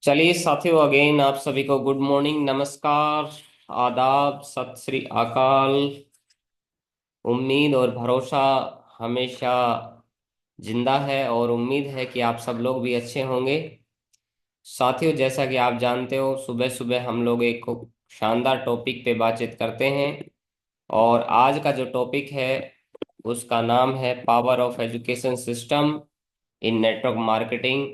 चलिए साथियों, अगेन आप सभी को गुड मॉर्निंग, नमस्कार, आदाब, सत श्री अकाल। उम्मीद और भरोसा हमेशा जिंदा है और उम्मीद है कि आप सब लोग भी अच्छे होंगे। साथियों, जैसा कि आप जानते हो, सुबह सुबह हम लोग एक शानदार टॉपिक पे बातचीत करते हैं। और आज का जो टॉपिक है उसका नाम है power of education system in network marketing.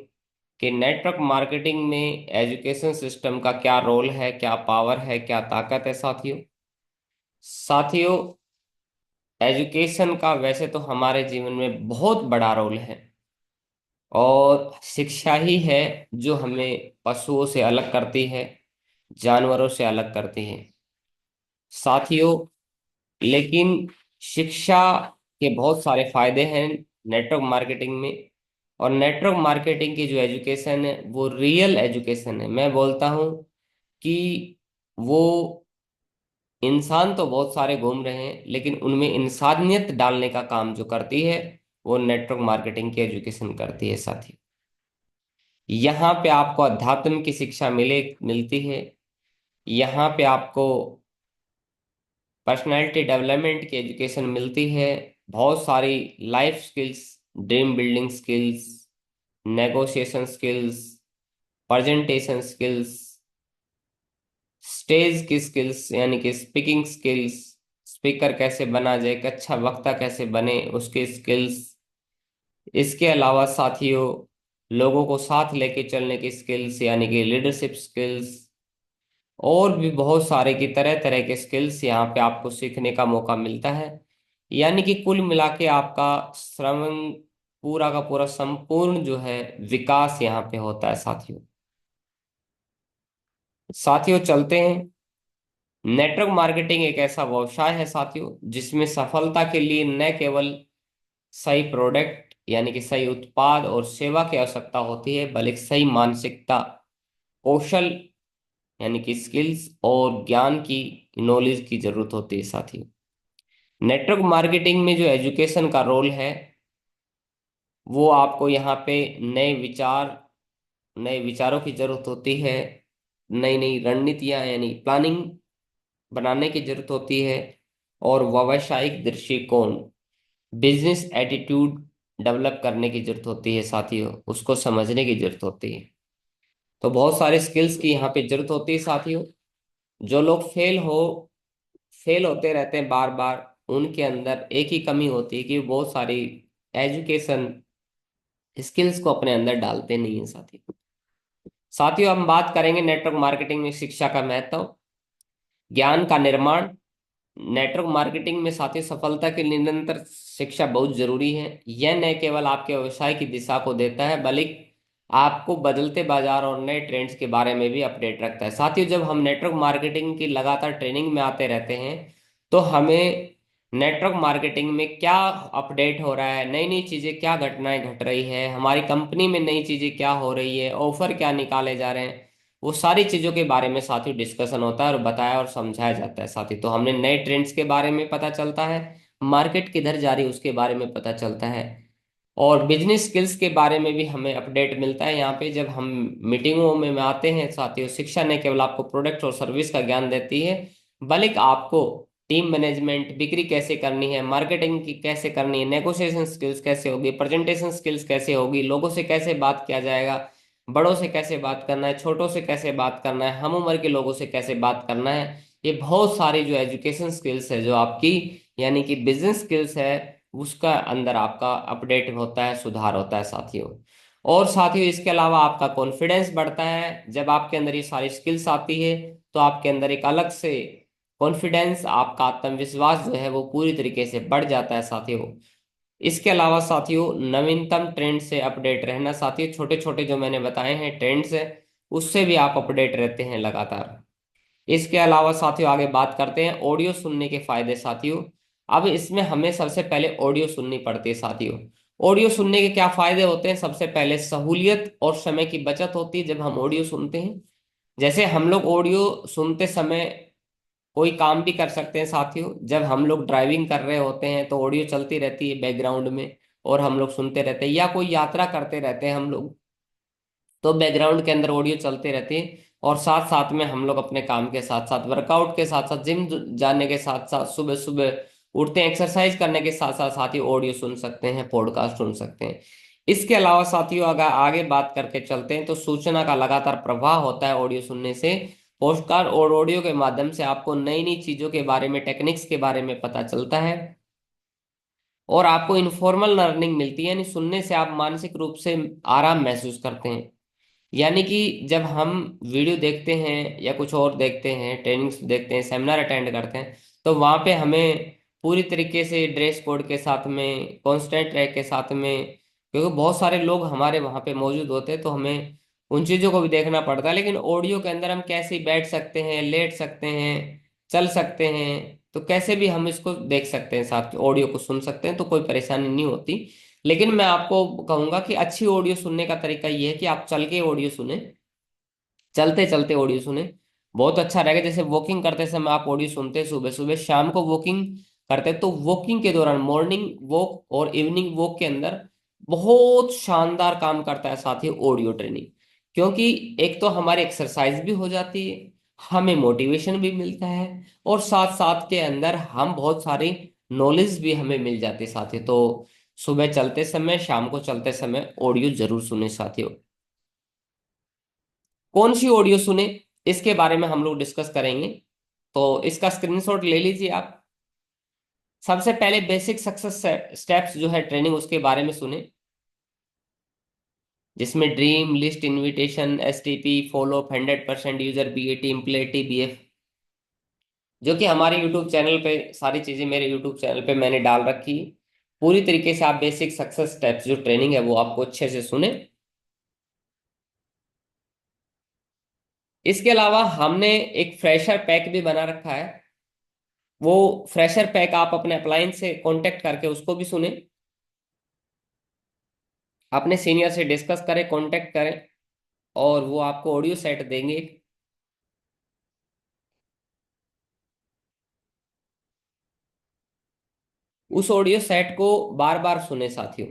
कि नेटवर्क मार्केटिंग में एजुकेशन सिस्टम का क्या रोल है, क्या पावर है, क्या ताकत है। साथियों, एजुकेशन का वैसे तो हमारे जीवन में बहुत बड़ा रोल है। और शिक्षा ही है जो हमें पशुओं से अलग करती है, जानवरों से अलग करती है। साथियों, लेकिन शिक्षा के बहुत सारे फायदे हैं नेटवर्क मार्केटिंग में। और नेटवर्क मार्केटिंग की जो एजुकेशन है वो रियल एजुकेशन है। मैं बोलता हूँ कि वो इंसान तो बहुत सारे घूम रहे हैं, लेकिन उनमें इंसानियत डालने का काम जो करती है वो नेटवर्क मार्केटिंग की एजुकेशन करती है। साथी, यहाँ पे आपको अध्यात्म की शिक्षा मिलती है। यहाँ पे आपको पर्सनालिटी डेवलपमेंट की एजुकेशन मिलती है। बहुत सारी life skills, dream building skills, negotiation skills, presentation skills, stage की स्किल्स यानी कि स्पीकिंग स्किल्स, स्पीकर कैसे बना जाए, एक अच्छा वक्ता कैसे बने, उसके स्किल्स। इसके अलावा साथियों, लोगों को साथ लेके चलने की स्किल्स यानी कि लीडरशिप स्किल्स, और भी बहुत सारे की तरह तरह के स्किल्स यहाँ पे आपको सीखने का मौका मिलता है। यानी कि कुल मिला के आपका श्रवण, पूरा का पूरा संपूर्ण जो है विकास यहाँ पे होता है। साथियों चलते हैं। नेटवर्क मार्केटिंग एक ऐसा व्यवसाय है साथियों, जिसमें सफलता के लिए न केवल सही प्रोडक्ट यानी कि सही उत्पाद और सेवा की आवश्यकता होती है, बल्कि सही मानसिकता, कौशल यानी कि स्किल्स और ज्ञान की, नॉलेज की जरूरत होती है साथियों। नेटवर्क मार्केटिंग में जो एजुकेशन का रोल है वो आपको यहाँ पे नए विचार, नए विचारों की जरूरत होती है। नई नई रणनीतियां यानी प्लानिंग बनाने की जरूरत होती है। और व्यावसायिक दृष्टिकोण, बिजनेस एटीट्यूड डेवलप करने की जरूरत होती है साथियों, उसको समझने की जरूरत होती है। तो बहुत सारे स्किल्स की यहाँ पे जरूरत होती है साथियों। जो लोग फेल होते रहते हैं बार बार, उनके अंदर एक ही कमी होती है कि वो बहुत सारी एजुकेशन स्किल्स को अपने अंदर डालते नहीं है साथियों। साथियों, हम बात करेंगे नेटवर्क मार्केटिंग में शिक्षा का महत्व, ज्ञान का निर्माण। नेटवर्क मार्केटिंग में साथियों सफलता के लिए निरंतर शिक्षा बहुत जरूरी है। यह न केवल आपके व्यवसाय की दिशा को देता है, बल्कि आपको बदलते बाजार और नए ट्रेंड्स के बारे में भी अपडेट रखता है। साथियों, जब हम नेटवर्क मार्केटिंग की लगातार ट्रेनिंग में आते रहते हैं तो हमें नेटवर्क मार्केटिंग में क्या अपडेट हो रहा है, नई नई चीजें क्या घटनाएं घट रही है, हमारी कंपनी में नई चीजें क्या हो रही है, ऑफर क्या निकाले जा रहे हैं, वो सारी चीजों के बारे में साथियों डिस्कशन होता है और बताया और समझाया जाता है साथी। तो हमने नए ट्रेंड्स के बारे में पता चलता है, मार्केट किधर जा रही है उसके बारे में पता चलता है। और बिजनेस स्किल्स के बारे में भी हमें अपडेट मिलता है। यहाँ पे जब हम मीटिंगों में आते हैं साथियों, शिक्षा न केवल आपको प्रोडक्ट और सर्विस का ज्ञान देती है, बल्कि आपको टीम मैनेजमेंट, बिक्री कैसे करनी है, मार्केटिंग की कैसे करनी है, नेगोशिएशन स्किल्स कैसे होगी, प्रेजेंटेशन स्किल्स कैसे होगी, लोगों से कैसे बात किया जाएगा, बड़ों से कैसे बात करना है, छोटों से कैसे बात करना है, हम उम्र के लोगों से कैसे बात करना है। ये बहुत सारी जो एजुकेशन स्किल्स है जो आपकी यानी कि बिजनेस स्किल्स है, उसका अंदर आपका अपडेट होता है, सुधार होता है साथियों। और साथियों, इसके अलावा आपका कॉन्फिडेंस बढ़ता है। जब आपके अंदर ये सारी स्किल्स आती है तो आपके अंदर एक अलग से कॉन्फिडेंस, आपका आत्मविश्वास जो है वो पूरी तरीके से बढ़ जाता है साथियों। इसके अलावा साथियों, नवीनतम ट्रेंड से अपडेट रहना साथियों, छोटे छोटे जो मैंने बताए हैं ट्रेंड्स है, उससे भी आप अपडेट रहते हैं लगातार। इसके अलावा साथियों आगे बात करते हैं ऑडियो सुनने के फायदे साथियों। अब इसमें हमें सबसे पहले ऑडियो सुननी पड़ती है साथियों। ऑडियो सुनने के क्या फायदे होते हैं? सबसे पहले सहूलियत और समय की बचत होती है जब हम ऑडियो सुनते हैं। जैसे हम लोग ऑडियो सुनते समय कोई काम भी कर सकते हैं साथियों। जब हम लोग ड्राइविंग कर रहे होते हैं तो ऑडियो चलती रहती है बैकग्राउंड में और हम लोग सुनते रहते हैं, या कोई यात्रा करते रहते हैं हम लोग तो बैकग्राउंड के अंदर ऑडियो चलते रहते हैं, और साथ साथ में हम लोग अपने काम के साथ साथ, वर्कआउट के साथ साथ, जिम जाने के साथ साथ, सुबह सुबह उठते हैं एक्सरसाइज करने के साथ साथ साथ ही ऑडियो सुन सकते हैं, पॉडकास्ट सुन सकते हैं। इसके अलावा साथियों अगर आगे बात करके चलते हैं तो सूचना का लगातार प्रवाह होता है ऑडियो सुनने से। पॉडकास्ट और ऑडियो के माध्यम से आपको नई नई चीजों के बारे में, टेक्निक्स के बारे में पता चलता है, और आपको इनफॉर्मल लर्निंग मिलती है, यानी सुनने से आप मानसिक रूप से आराम महसूस करते हैं। यानी कि जब हम वीडियो देखते हैं या कुछ और देखते हैं, ट्रेनिंग्स देखते हैं, सेमिनार अटेंड करते हैं, तो वहाँ पे हमें पूरी तरीके से ड्रेस कोड के साथ में, कॉन्स्टेंट ट्रैक के साथ में, क्योंकि बहुत सारे लोग हमारे वहाँ पे मौजूद होते हैं, तो हमें उन चीज़ों को भी देखना पड़ता है। लेकिन ऑडियो के अंदर हम कैसे बैठ सकते हैं, लेट सकते हैं, चल सकते हैं, तो कैसे भी हम इसको देख सकते हैं, साथ ऑडियो को सुन सकते हैं, तो कोई परेशानी नहीं होती। लेकिन मैं आपको कहूंगा कि अच्छी ऑडियो सुनने का तरीका ये है कि आप चल के ऑडियो सुने, चलते चलते ऑडियो सुने, बहुत अच्छा रहेगा। जैसे वॉकिंग करते समय आप ऑडियो सुनते हैं, सुबह सुबह, शाम को वॉकिंग करते हैं, तो वॉकिंग के दौरान, मॉर्निंग वॉक और इवनिंग वॉक के अंदर बहुत शानदार काम करता है साथी ऑडियो ट्रेनिंग। क्योंकि एक तो हमारी एक्सरसाइज भी हो जाती है, हमें मोटिवेशन भी मिलता है, और साथ साथ के अंदर हम बहुत सारी नॉलेज भी हमें मिल जाती है साथी। तो सुबह चलते समय, शाम को चलते समय ऑडियो जरूर सुने साथियों। कौन सी ऑडियो सुने, इसके बारे में हम लोग डिस्कस करेंगे। तो इसका स्क्रीनशॉट ले लीजिए आप। सबसे पहले बेसिक सक्सेस स्टेप्स जो है ट्रेनिंग, उसके बारे में सुने, जिसमें dream list, invitation, STP, follow up, 100% user, BAT, इम्प्लेटी, बीएफ, जो कि हमारे यूट्यूब चैनल पे सारी चीजें, मेरे यूट्यूब चैनल पे मैंने डाल रखी है। पूरी तरीके से आप बेसिक सक्सेस स्टेप्स जो ट्रेनिंग है वो आपको अच्छे से सुने। इसके अलावा हमने एक फ्रेशर पैक भी बना रखा है, वो फ्रेशर पैक आप अपने अप्लायंस से कांटेक्ट करके उसको भी सुने, अपने सीनियर से डिस्कस करें, कांटेक्ट करें, और वो आपको ऑडियो सेट देंगे। उस ऑडियो सेट को बार बार सुने साथियों।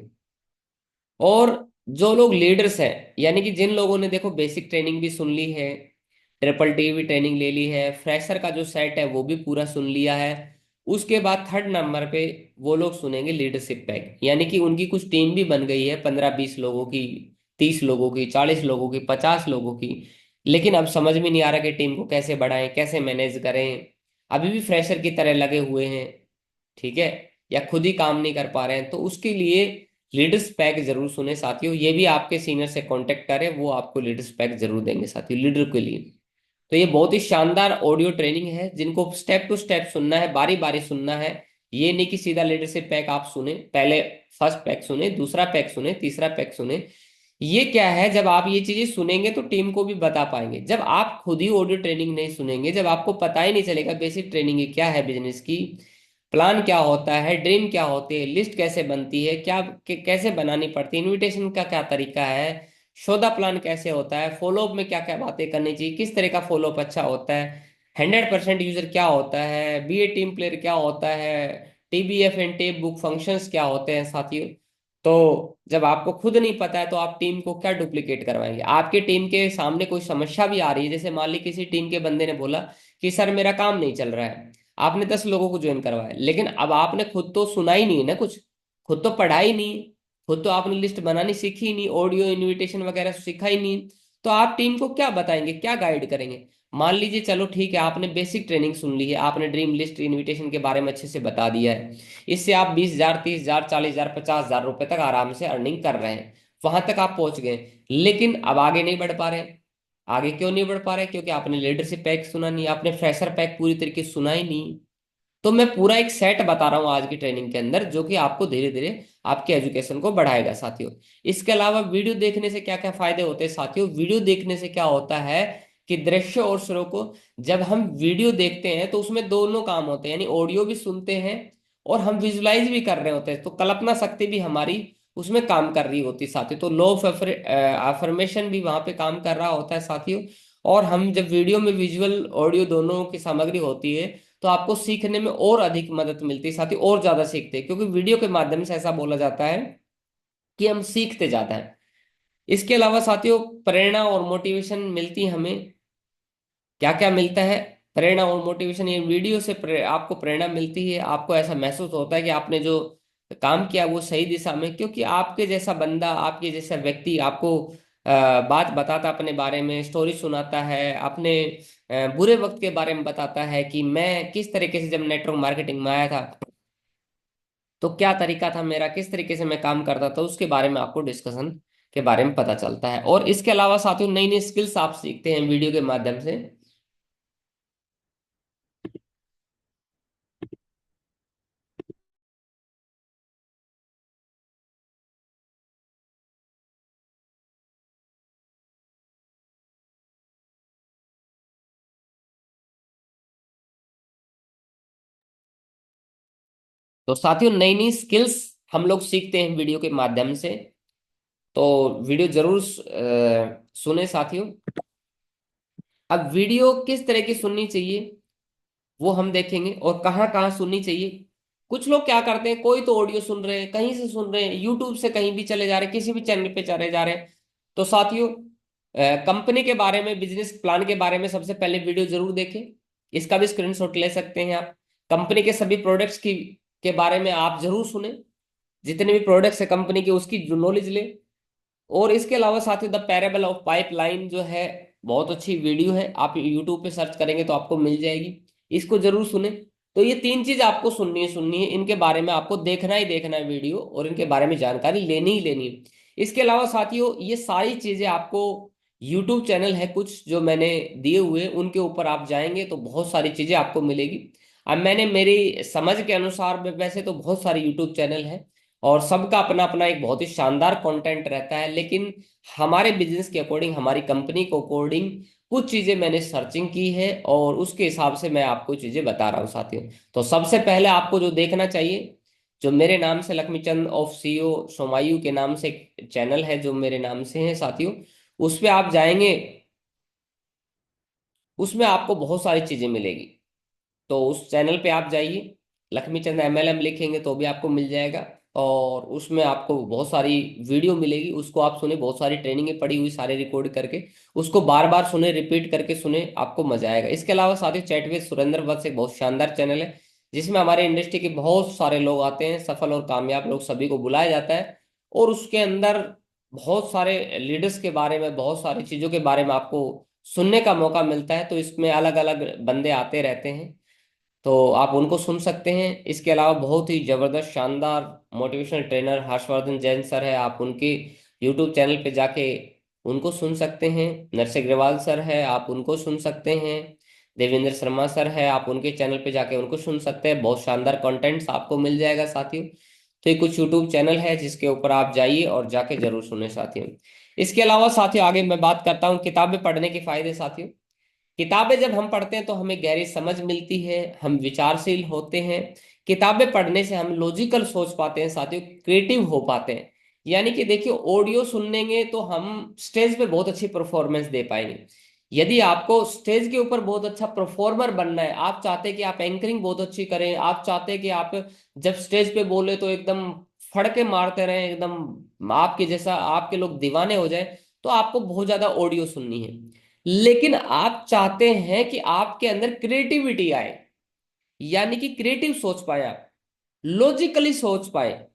और जो लोग लीडर्स हैं, यानी कि जिन लोगों ने देखो बेसिक ट्रेनिंग भी सुन ली है, ट्रिपल टी भी ट्रेनिंग ले ली है, फ्रेशर का जो सेट है वो भी पूरा सुन लिया है, उसके बाद थर्ड नंबर पे वो लोग सुनेंगे लीडरशिप पैक। यानी कि उनकी कुछ टीम भी बन गई है, 15-20 लोगों की, 30 लोगों की, 40 लोगों की, 50 लोगों की, लेकिन अब समझ में नहीं आ रहा कि टीम को कैसे बढ़ाएं, कैसे मैनेज करें, अभी भी फ्रेशर की तरह लगे हुए हैं, ठीक है, या खुद ही काम नहीं कर पा रहे हैं, तो उसके लिए लीडर्स पैक जरूर सुने साथियों। ये भी आपके सीनियर से कांटेक्ट करें, वो आपको लीडर्स पैक जरूर देंगे साथियों, लीडर के लिए। तो ये बहुत ही शानदार ऑडियो ट्रेनिंग है, जिनको स्टेप टू स्टेप सुनना है, बारी बारी सुनना है। ये नहीं कि सीधा लीडरशिप पैक आप सुने, पहले फर्स्ट पैक सुने, दूसरा पैक सुने, तीसरा पैक सुने। ये क्या है, जब आप ये चीजें सुनेंगे तो टीम को भी बता पाएंगे। जब आप खुद ही ऑडियो ट्रेनिंग नहीं सुनेंगे, जब आपको पता ही नहीं चलेगा बेसिक ट्रेनिंग क्या है, बिजनेस की प्लान क्या होता है, ड्रीम क्या होती है, लिस्ट कैसे बनती है, क्या कैसे बनानी पड़ती है, इनविटेशन का क्या तरीका है, सौदा प्लान कैसे होता है, फॉलोअप में क्या क्या बातें करनी चाहिए, किस तरह का फॉलोअप अच्छा होता है, 100% यूजर क्या होता है, बीए टीम प्लेयर क्या होता है, TBF and tape book functions क्या होते हैं साथियों। तो जब आपको खुद नहीं पता है तो आप टीम को क्या डुप्लीकेट करवाएंगे। आपके टीम के सामने कोई समस्या भी आ रही है, जैसे मान ली किसी टीम के बंदे ने बोला कि सर मेरा काम नहीं चल रहा है, आपने 10 लोगों को ज्वाइन करवाया, लेकिन अब आपने खुद तो सुना ही नहीं है ना कुछ, खुद तो पढ़ा ही नहीं, खुद तो आपने लिस्ट बनानी सीखी ही नहीं, ऑडियो इनविटेशन वगैरह सीखा ही नहीं, तो आप टीम को क्या बताएंगे, क्या गाइड करेंगे। मान लीजिए चलो ठीक है, आपने बेसिक ट्रेनिंग सुन ली है, आपने ड्रीम लिस्ट इनविटेशन के बारे में अच्छे से बता दिया है, इससे आप 20,000, 30,000, 40,000, 50,000 रुपए तक आराम से अर्निंग कर रहे हैं, वहां तक आप पहुंच गए। लेकिन अब आगे नहीं बढ़ पा रहे। आगे क्यों नहीं बढ़ पा रहे, क्योंकि आपने लीडरशिप पैक सुना नहीं, आपने फ्रेशर पैक पूरी तरीके से सुना ही नहीं। तो मैं पूरा एक सेट बता रहा हूं आज की ट्रेनिंग के अंदर, जो कि आपको धीरे धीरे आपके एजुकेशन को बढ़ाएगा साथियों। इसके अलावा वीडियो देखने से क्या क्या फायदे होते हैं साथियों। वीडियो देखने से क्या होता है कि दृश्य और श्रव्य को, जब हम वीडियो देखते हैं तो उसमें दोनों काम होते हैं, यानी ऑडियो भी सुनते हैं और हम विजुलाइज भी कर रहे होते हैं, तो कल्पना शक्ति भी हमारी उसमें काम कर रही होती है साथियों। तो लॉ ऑफ अफर्मेशन भी वहां पे काम कर रहा होता है साथियों। और हम जब वीडियो में विजुअल ऑडियो दोनों की सामग्री होती है, तो आपको सीखने में और अधिक मदद मिलती है साथी, और ज्यादा सीखते हैं, क्योंकि वीडियो के माध्यम से ऐसा बोला जाता है कि हम सीखते जाते हैं। इसके अलावा साथियों प्रेरणा और मोटिवेशन मिलती है हमें। क्या क्या मिलता है? प्रेरणा और मोटिवेशन, ये वीडियो से आपको प्रेरणा मिलती है, आपको ऐसा महसूस होता है कि आपने जो काम किया वो सही दिशा में, क्योंकि आपके जैसा बंदा, आपके जैसा व्यक्ति आपको बात बताता, अपने बारे में स्टोरी सुनाता है, अपने बुरे वक्त के बारे में बताता है कि मैं किस तरीके से जब नेटवर्क मार्केटिंग में आया था तो क्या तरीका था मेरा, किस तरीके से मैं काम करता था, उसके बारे में आपको डिस्कशन के बारे में पता चलता है। और इसके अलावा साथियों नई नई स्किल्स आप सीखते हैं वीडियो के माध्यम से। तो साथियों नई नई स्किल्स हम लोग सीखते हैं वीडियो के माध्यम से। तो वीडियो जरूर सुने साथियों। अब वीडियो किस तरह की सुननी चाहिए वो हम देखेंगे, और कहाँ कहाँ सुननी चाहिए। कुछ लोग क्या करते हैं, कोई तो ऑडियो सुन रहे हैं, कहीं से सुन रहे हैं, यूट्यूब से कहीं भी चले जा रहे हैं, किसी भी चैनल पे चले जा रहे हैं। तो साथियों कंपनी के बारे में, बिजनेस प्लान के बारे में सबसे पहले वीडियो जरूर देखें। इसका भी स्क्रीनशॉट ले सकते हैं आप। कंपनी के सभी प्रोडक्ट्स की के बारे में आप जरूर सुने, जितने भी प्रोडक्ट्स है कंपनी के उसकी जो नॉलेज ले। और इसके अलावा साथियों द पैराबल ऑफ पाइपलाइन जो है, बहुत अच्छी वीडियो है, आप यूट्यूब पे सर्च करेंगे तो आपको मिल जाएगी, इसको जरूर सुने। तो ये तीन चीज आपको सुननी है, इनके बारे में आपको देखना ही देखना है वीडियो, और इनके बारे में जानकारी लेनी ही लेनी है। इसके अलावा साथियों ये सारी चीजें आपको, यूट्यूब चैनल है कुछ जो मैंने दिए हुए, उनके ऊपर आप जाएंगे तो बहुत सारी चीजें आपको मिलेगी। अब मैंने मेरी समझ के अनुसार वैसे तो बहुत सारे यूट्यूब चैनल हैं, और सबका अपना अपना एक बहुत ही शानदार कंटेंट रहता है, लेकिन हमारे बिजनेस के अकॉर्डिंग, हमारी कंपनी को अकॉर्डिंग कुछ चीजें मैंने सर्चिंग की है, और उसके हिसाब से मैं आपको चीजें बता रहा हूँ साथियों। तो सबसे पहले आपको जो देखना चाहिए, जो मेरे नाम से लक्ष्मीचंद ऑफ सीईओ सोमायू के नाम से एक चैनल है जो मेरे नाम से है साथियों, उस पे आप जाएंगे, उसमें आपको बहुत सारी चीजें मिलेगी। तो उस चैनल पे आप जाइए, लक्ष्मीचंद एमएलएम लिखेंगे तो भी आपको मिल जाएगा, और उसमें आपको बहुत सारी वीडियो मिलेगी, उसको आप सुने, बहुत सारी ट्रेनिंगें पड़ी हुई सारे रिकॉर्ड करके, उसको बार बार सुने, रिपीट करके सुने, आपको मजा आएगा। इसके अलावा साथियों चैट विद सुरेंद्र वत्स एक बहुत शानदार चैनल है, जिसमें हमारे इंडस्ट्री के बहुत सारे लोग आते हैं, सफल और कामयाब लोग, सभी को बुलाया जाता है। और उसके अंदर बहुत सारे लीडर्स के बारे में, बहुत सारी चीजों के बारे में आपको सुनने का मौका मिलता है। तो इसमें अलग अलग बंदे आते रहते हैं, तो आप उनको सुन सकते हैं। इसके अलावा बहुत ही जबरदस्त शानदार motivational trainer Harshvardhan Jain sir है, आप उनके यूट्यूब चैनल पे जाके उनको सुन सकते हैं। नरसिंह अग्रवाल सर है, आप उनको सुन सकते हैं। देवेंद्र शर्मा सर है, आप उनके चैनल पे जाके उनको सुन सकते हैं, बहुत शानदार कंटेंट्स आपको मिल जाएगा साथियों। तो ये कुछ यूट्यूब चैनल है जिसके ऊपर आप जाइए और जाके जरूर सुने साथियों। इसके अलावा साथियों आगे मैं बात करता हूँ किताबें पढ़ने के फायदे साथियों। किताबें जब हम पढ़ते हैं तो हमें गहरी समझ मिलती है, हम विचारशील होते हैं। किताबें पढ़ने से हम लॉजिकल सोच पाते हैं साथियों, क्रिएटिव हो पाते हैं। यानी कि देखिए ऑडियो सुनेंगे तो हम स्टेज पे बहुत अच्छी परफॉर्मेंस दे पाएंगे। यदि आपको स्टेज के ऊपर बहुत अच्छा परफॉर्मर बनना है, आप चाहते हैं कि आप एंकरिंग बहुत अच्छी करें, आप चाहते हैं कि आप जब स्टेज पे बोले तो एकदम फड़के मारते रहें, एकदम आपके जैसा आपके लोग दीवाने हो जाए, तो आपको बहुत ज्यादा ऑडियो सुननी है। लेकिन आप चाहते हैं कि आपके अंदर क्रिएटिविटी आए, यानी कि क्रिएटिव सोच पाए, आप लॉजिकली सोच पाए,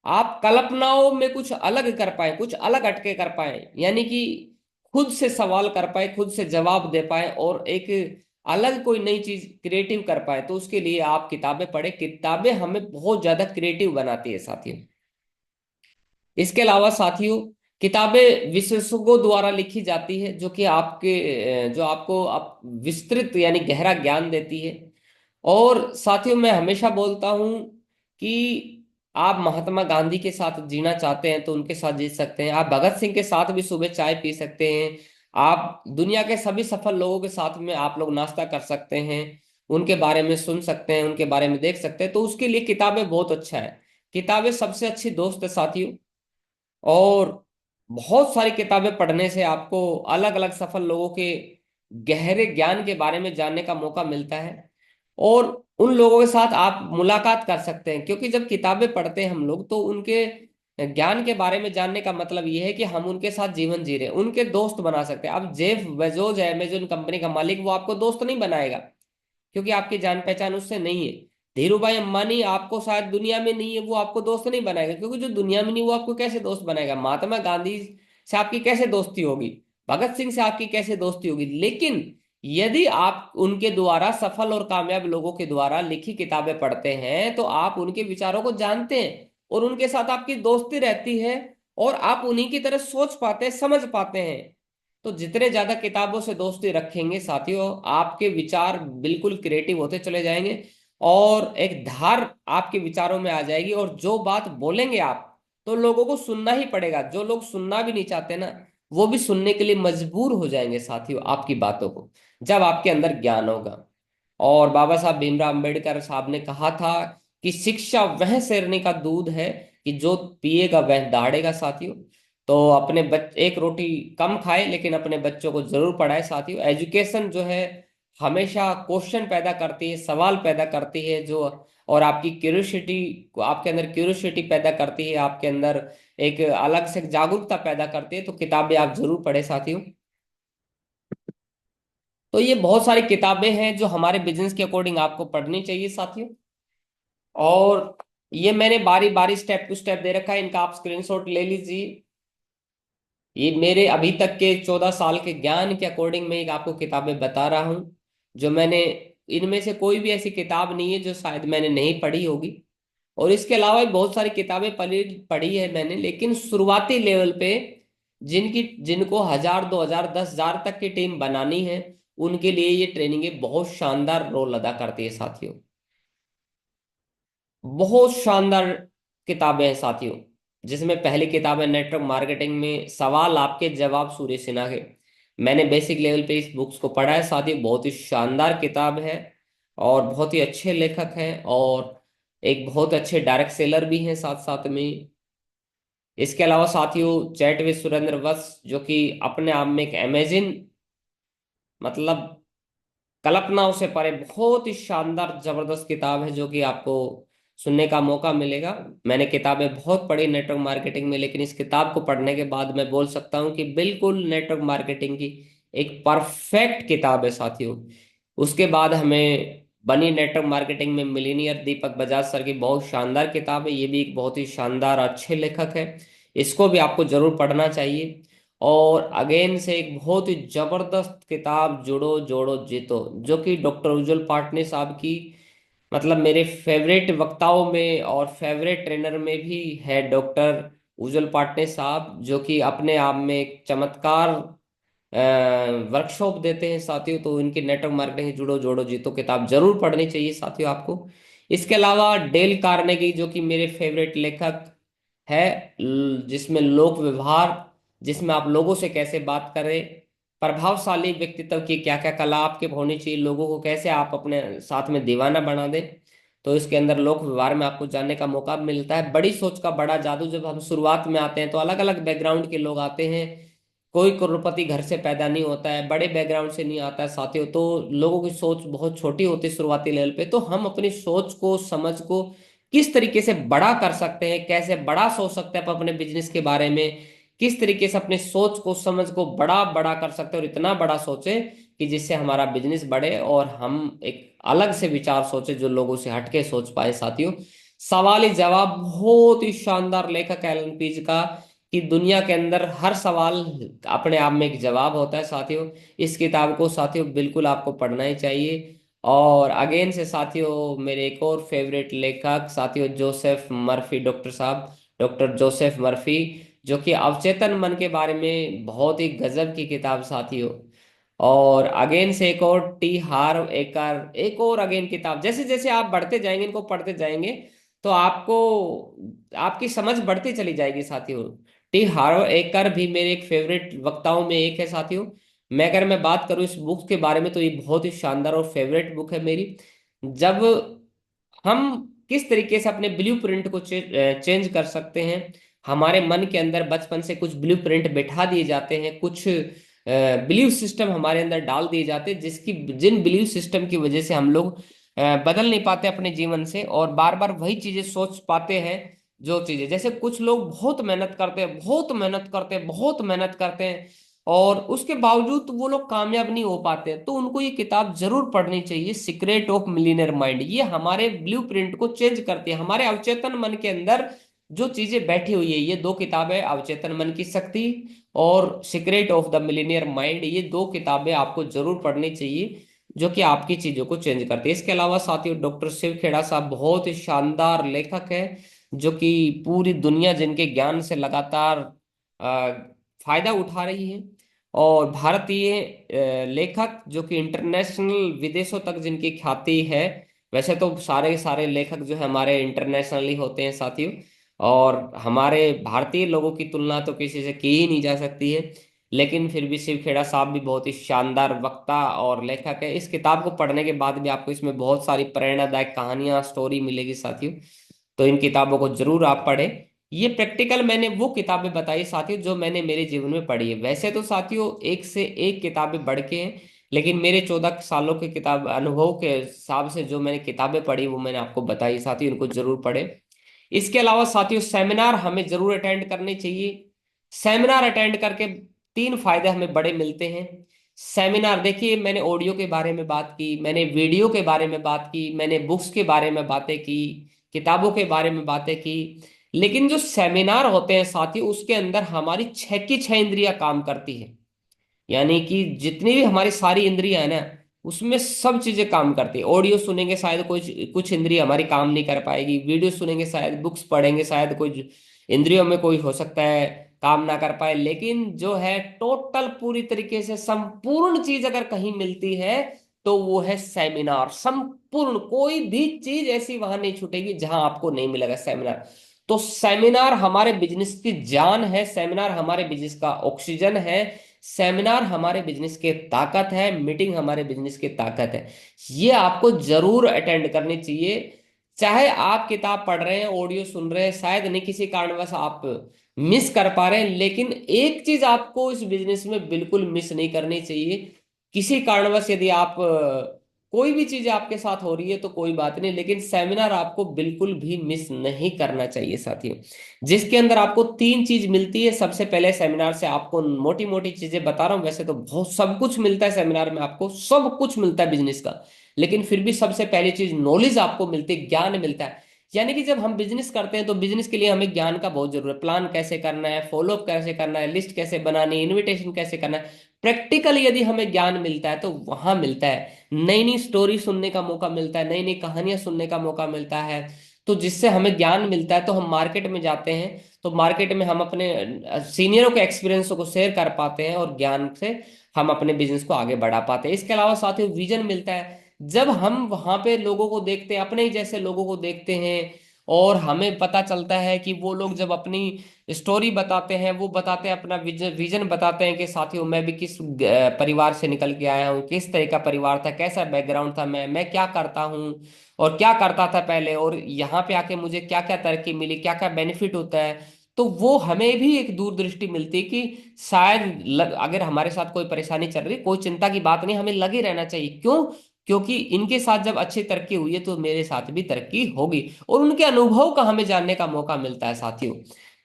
आप कल्पनाओं में कुछ अलग कर पाए, कुछ अलग हटके कर पाए, यानी कि खुद से सवाल कर पाए, खुद से जवाब दे पाए, और एक अलग कोई नई चीज क्रिएटिव कर पाए। तो उसके लिए आप किताबें पढ़े, किताबें हमें बहुत ज्यादा क्रिएटिव बनाती है साथियों। इसके अलावा साथियों किताबें विशेषज्ञों द्वारा लिखी जाती है, जो कि जो आपको विस्तृत यानी गहरा ज्ञान देती है। और साथियों मैं हमेशा बोलता हूं कि आप महात्मा गांधी के साथ जीना चाहते हैं तो उनके साथ जी सकते हैं, आप भगत सिंह के साथ भी सुबह चाय पी सकते हैं, आप दुनिया के सभी सफल लोगों के साथ में आप लोग नाश्ता कर सकते हैं, उनके बारे में सुन सकते हैं, उनके बारे में देख सकते हैं। तो उसके लिए किताबें बहुत अच्छा है, किताबें सबसे अच्छी दोस्त है साथियों। और बहुत सारी किताबें पढ़ने से आपको अलग अलग सफल लोगों के गहरे ज्ञान के बारे में जानने का मौका मिलता है, और उन लोगों के साथ आप मुलाकात कर सकते हैं, क्योंकि जब किताबें पढ़ते हैं हम लोग तो उनके ज्ञान के बारे में जानने का मतलब ये है कि हम उनके साथ जीवन जी रहे हैं, उनके दोस्त बना सकते हैं। अब जेफ बेजोस है अमेजन कंपनी का मालिक, वो आपको दोस्त नहीं बनाएगा, क्योंकि आपकी जान पहचान उससे नहीं है। धीरू भाई अंबानी आपको शायद दुनिया में नहीं है, वो आपको दोस्त नहीं बनाएगा, क्योंकि जो दुनिया में नहीं वो आपको कैसे दोस्त बनाएगा। महात्मा गांधी से आपकी कैसे दोस्ती होगी, भगत सिंह से आपकी कैसे दोस्ती होगी। लेकिन यदि आप उनके द्वारा सफल और कामयाब लोगों के द्वारा लिखी किताबें पढ़ते हैं तो आप उनके विचारों को जानते हैं और उनके साथ आपकी दोस्ती रहती है, और आप उन्हीं की तरह सोच पाते हैं, समझ पाते हैं। तो जितने ज्यादा किताबों से दोस्ती रखेंगे साथियों, आपके विचार बिल्कुल क्रिएटिव होते चले जाएंगे, और एक धार आपके विचारों में आ जाएगी, और जो बात बोलेंगे आप तो लोगों को सुनना ही पड़ेगा। जो लोग सुनना भी नहीं चाहते ना, वो भी सुनने के लिए मजबूर हो जाएंगे साथियों आपकी बातों को, जब आपके अंदर ज्ञान होगा। और बाबा साहब भीमराव अंबेडकर साहब ने कहा था कि शिक्षा वह शेरनी का दूध है कि जो पिएगा वह दहाड़ेगा साथियों। तो अपने एक रोटी कम खाए लेकिन अपने बच्चों को जरूर पढ़ाए साथियों। एजुकेशन जो है हमेशा क्वेश्चन पैदा करती है, सवाल पैदा करती है, जो और आपकी क्यूरियोसिटी को, आपके अंदर क्यूरियोसिटी पैदा करती है, आपके अंदर एक अलग से जागरूकता पैदा करती है। तो किताबें आप जरूर पढ़े साथियों। तो ये बहुत सारी किताबें हैं जो हमारे बिजनेस के अकॉर्डिंग आपको पढ़नी चाहिए साथियों। और ये मैंने बारी बारी स्टेप टू स्टेप दे रखा है, इनका आप स्क्रीनशॉट ले लीजिए। ये मेरे अभी तक के 14 साल के ज्ञान के अकॉर्डिंग मैं एक आपको किताबें बता रहा हूँ, जो मैंने, इनमें से कोई भी ऐसी किताब नहीं है जो शायद मैंने नहीं पढ़ी होगी। और इसके अलावा भी बहुत सारी किताबें पढ़ी पढ़ी है मैंने, लेकिन शुरुआती लेवल पे जिनको 1000 2000 10,000 तक की टीम बनानी है, उनके लिए ये ट्रेनिंग बहुत शानदार रोल अदा करती है साथियों। बहुत शानदार किताबें हैं साथियों, जिसमें पहली किताब है नेटवर्क मार्केटिंग में सवाल आपके जवाब, सूर्य सिन्हा के। मैंने बेसिक लेवल पे इस बुक्स को पढ़ा है साथियों, बहुत ही शानदार किताब है, और बहुत ही अच्छे लेखक हैं, और एक बहुत अच्छे डायरेक्ट सेलर भी हैं साथ साथ में। इसके अलावा साथियों चैट विद सुरेंद्र वत्स, जो कि अपने आप में एक अमेजिंग, मतलब कल्पनाओं से परे बहुत ही शानदार जबरदस्त किताब है, जो कि आपको सुनने का मौका मिलेगा। मैंने किताबें बहुत पढ़ी नेटवर्क मार्केटिंग में, लेकिन इस किताब को पढ़ने के बाद मैं बोल सकता हूँ कि बिल्कुल नेटवर्क मार्केटिंग की एक परफेक्ट किताब है साथियों। उसके बाद हमें बनी नेटवर्क मार्केटिंग में मिलीनियर, दीपक बजाज सर की बहुत शानदार किताब है, ये भी एक बहुत ही शानदार अच्छे लेखक है, इसको भी आपको जरूर पढ़ना चाहिए। और अगेन से एक बहुत ही जबरदस्त किताब जुड़ो जोड़ो जीतो, जो कि डॉक्टर उज्जवल पाटने साहब की, मतलब मेरे फेवरेट वक्ताओं में और फेवरेट ट्रेनर में भी है डॉक्टर उज्जवल पाटने साहब, जो कि अपने आप में एक चमत्कार वर्कशॉप देते हैं साथियों। तो इनकी नेटवर्क मार्केटिंग जुड़ो जोड़ो जीतो किताब जरूर पढ़नी चाहिए साथियों आपको। इसके अलावा डेल कार्नेगी, जो कि मेरे फेवरेट लेखक है, जिसमें लोक व्यवहार, जिसमें आप लोगों से कैसे बात करें, प्रभावशाली व्यक्तित्व की क्या क्या कला आपके होनी चाहिए, लोगों को कैसे आप अपने साथ में दीवाना बना दें। तो इसके अंदर लोक व्यवहार में आपको जानने का मौका मिलता है। बड़ी सोच का बड़ा जादू, जब हम शुरुआत में आते हैं तो अलग अलग बैकग्राउंड के लोग आते हैं, कोई करोड़पति घर से पैदा नहीं होता है, बड़े बैकग्राउंड से नहीं आता है साथियों। तो लोगों की सोच बहुत छोटी होती है शुरुआती लेवल पे। तो हम अपनी सोच को, समझ को किस तरीके से बड़ा कर सकते हैं, कैसे बड़ा सोच सकते हैं अपने बिजनेस के बारे में, किस तरीके से अपने सोच को, समझ को बड़ा बड़ा कर सकते हैं, और इतना बड़ा सोचे कि जिससे हमारा बिजनेस बढ़े और हम एक अलग से विचार सोचे जो लोगों से हटके सोच पाए साथियों। सवाल जवाब बहुत ही शानदार लेखक है एलन पीज का, कि दुनिया के अंदर हर सवाल अपने आप में एक जवाब होता है साथियों। इस किताब को साथियों बिल्कुल आपको पढ़ना ही चाहिए। और अगेन से साथियों मेरे एक और फेवरेट लेखक साथियों जोसेफ मर्फी, डॉक्टर साहब, डॉक्टर जोसेफ मर्फी, जो कि अवचेतन मन के बारे में बहुत ही गजब की किताब साथियों। और अगेन से एक और टी हार एक और अगेन किताब, जैसे जैसे आप बढ़ते जाएंगे, इनको पढ़ते जाएंगे, तो आपको आपकी समझ बढ़ती चली जाएगी साथियों। टी हार्व एकर भी मेरे एक फेवरेट वक्ताओं में एक है साथियों। अगर मैं बात करूं इस बुक के बारे में, तो ये बहुत ही शानदार और फेवरेट बुक है मेरी। जब हम किस तरीके से अपने ब्लूप्रिंट को चेंज कर सकते हैं, हमारे मन के अंदर बचपन से कुछ ब्लूप्रिंट बैठा दिए जाते हैं, कुछ बिलीव सिस्टम हमारे अंदर डाल दिए जाते हैं, जिन बिलीव सिस्टम की वजह से हम लोग बदल नहीं पाते अपने जीवन से, और बार बार वही चीजें सोच पाते हैं जो चीजें, जैसे कुछ लोग बहुत मेहनत करते हैं, बहुत मेहनत करते हैं, बहुत मेहनत करते हैं, और उसके बावजूद वो लोग कामयाब नहीं हो पाते हैं, तो उनको ये किताब जरूर पढ़नी चाहिए, सीक्रेट ऑफ मिलियनेयर माइंड। ये हमारे ब्लूप्रिंट को चेंज करती है, हमारे अवचेतन मन के अंदर जो चीजें बैठी हुई है। ये दो किताबें, अवचेतन मन की शक्ति और secret of the millionaire mind, ये दो किताबें आपको जरूर पढ़नी चाहिए, जो कि आपकी चीजों को चेंज करती है। इसके अलावा साथियों, डॉक्टर शिव खेड़ा साहब बहुत ही शानदार लेखक है, जो कि पूरी दुनिया जिनके ज्ञान से लगातार अ, फायदा उठा रही है। और भारतीय लेखक जो कि इंटरनेशनल, विदेशों तक जिनकी ख्याति है। वैसे तो सारे के सारे लेखक जो है हमारे इंटरनेशनली होते हैं साथियों, और हमारे भारतीय लोगों की तुलना तो किसी से की ही नहीं जा सकती है। लेकिन फिर भी शिव खेड़ा साहब भी बहुत ही शानदार वक्ता और लेखक है। इस किताब को पढ़ने के बाद भी आपको इसमें बहुत सारी प्रेरणादायक कहानियां, स्टोरी मिलेगी साथियों। तो इन किताबों को जरूर आप पढ़ें। ये प्रैक्टिकल मैंने वो किताबें बताई साथियों जो मैंने मेरे जीवन में पढ़ी है। वैसे तो साथियों एक से एक किताबें बढ़ के हैं, लेकिन मेरे 14 सालों के किताब अनुभव के हिसाब से जो मैंने किताबें पढ़ी वो मैंने आपको बताई साथियों, इनको जरूर पढ़ें। इसके अलावा साथियों, सेमिनार हमें जरूर अटेंड करने चाहिए। सेमिनार अटेंड करके तीन फायदे हमें बड़े मिलते हैं। सेमिनार देखिए, मैंने ऑडियो के बारे में बात की, मैंने वीडियो के बारे में बात की, मैंने बुक्स के बारे में बातें की, किताबों के बारे में बातें की। लेकिन जो सेमिनार होते हैं साथियों, उसके अंदर हमारी छह की छह इंद्रियां काम करती है। यानी कि जितनी भी हमारी सारी इंद्रियां है ना, उसमें सब चीजें काम करती है। ऑडियो सुनेंगे शायद कुछ कुछ इंद्रिय हमारी काम नहीं कर पाएगी, वीडियो सुनेंगे शायद, बुक्स पढ़ेंगे शायद कुछ इंद्रियों में कोई हो सकता है काम ना कर पाए, लेकिन जो है टोटल पूरी तरीके से संपूर्ण चीज अगर कहीं मिलती है तो वो है सेमिनार। संपूर्ण कोई भी चीज ऐसी वहां नहीं छूटेगी जहां आपको नहीं मिलेगा सेमिनार। तो सेमिनार हमारे बिजनेस की जान है, सेमिनार हमारे बिजनेस का ऑक्सीजन है, सेमिनार हमारे बिजनेस के ताकत है, मीटिंग हमारे बिजनेस की ताकत है। ये आपको जरूर अटेंड करनी चाहिए। चाहे आप किताब पढ़ रहे हैं, ऑडियो सुन रहे हैं, शायद नहीं किसी कारणवश आप मिस कर पा रहे हैं, लेकिन एक चीज आपको इस बिजनेस में बिल्कुल मिस नहीं करनी चाहिए। किसी कारणवश यदि आप कोई भी चीज आपके साथ हो रही है तो कोई बात नहीं, लेकिन सेमिनार आपको बिल्कुल भी मिस नहीं करना चाहिए साथियों, जिसके अंदर आपको तीन चीज मिलती है। सबसे पहले सेमिनार से आपको मोटी मोटी चीजें बता रहा हूं, वैसे तो बहुत सब कुछ मिलता है सेमिनार में, आपको सब कुछ मिलता है बिजनेस का, लेकिन फिर भी सबसे पहली चीज नॉलेज आपको मिलती है, ज्ञान मिलता है। यानी कि जब हम बिजनेस करते हैं तो बिजनेस के लिए हमें ज्ञान का बहुत जरूरत है। प्लान कैसे करना है, फॉलोअप कैसे करना है, लिस्ट कैसे बनानी है, इन्विटेशन कैसे करना है, प्रैक्टिकल यदि हमें ज्ञान मिलता है तो वहां मिलता है। नई नई स्टोरी सुनने का मौका मिलता है, नई नई कहानियां सुनने का मौका मिलता है, तो जिससे हमें ज्ञान मिलता है तो हम मार्केट में जाते हैं, तो मार्केट में हम अपने सीनियरों के एक्सपीरियंस को शेयर कर पाते हैं और ज्ञान से हम अपने बिजनेस को आगे बढ़ा पाते हैं। इसके अलावा साथियों, विजन मिलता है। जब हम वहां पे लोगों को देखते हैं, अपने ही जैसे लोगों को देखते हैं, और हमें पता चलता है कि वो लोग जब अपनी स्टोरी बताते हैं, वो बताते हैं अपना विजन, विजन बताते हैं कि साथियों मैं भी किस परिवार से निकल के आया हूँ, किस तरह का परिवार था, कैसा बैकग्राउंड था, मैं क्या करता हूँ और क्या करता था पहले, और यहाँ पे आके मुझे क्या क्या तरक्की मिली, क्या क्या बेनिफिट होता है। तो वो हमें भी एक दूरदृष्टि मिलती है कि शायद अगर हमारे साथ कोई परेशानी चल रही, कोई चिंता की बात नहीं, हमें लगे रहना चाहिए। क्यों? क्योंकि इनके साथ जब अच्छी तरक्की हुई है तो मेरे साथ भी तरक्की होगी, और उनके अनुभव का हमें जानने का मौका मिलता है साथियों।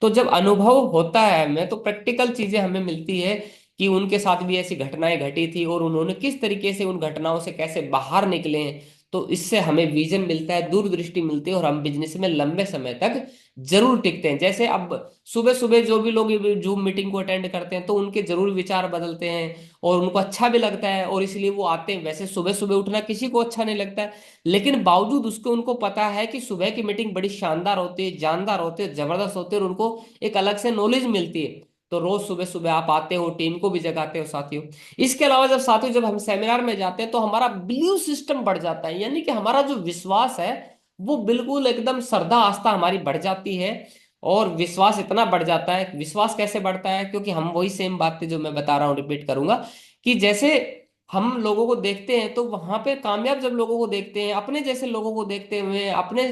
तो जब अनुभव होता है हमें, तो प्रैक्टिकल चीजें हमें मिलती है कि उनके साथ भी ऐसी घटनाएं घटी थी और उन्होंने किस तरीके से उन घटनाओं से कैसे बाहर निकले हैं। तो इससे हमें विजन मिलता है, दूरदृष्टि मिलती है, और हम बिजनेस में लंबे समय तक जरूर टिकते हैं। जैसे अब सुबह सुबह जो भी लोग जूम मीटिंग को अटेंड करते हैं तो उनके जरूर विचार बदलते हैं और उनको अच्छा भी लगता है, और इसलिए वो आते हैं। वैसे सुबह सुबह उठना किसी को अच्छा नहीं लगता है, लेकिन बावजूद उसको उनको पता है कि सुबह की मीटिंग बड़ी शानदार होती है, जानदार होती है, जबरदस्त होती है, और उनको एक अलग से नॉलेज मिलती है। तो रोज सुबह सुबह आप आते हो, टीम को भी जगाते हो साथियों। इसके अलावा जब साथियों, जब हम सेमिनार में जाते हैं तो हमारा बिलीव सिस्टम बढ़ जाता है, यानी कि हमारा जो विश्वास है वो बिल्कुल एकदम श्रद्धा आस्था हमारी बढ़ जाती है। और विश्वास इतना बढ़ जाता है, विश्वास कैसे बढ़ता है, क्योंकि हम वही सेम बातें जो मैं बता रहा हूँ रिपीट करूंगा, कि जैसे हम लोगों को देखते हैं तो वहां पे कामयाब जब लोगों को देखते हैं, अपने जैसे लोगों को देखते हुए, अपने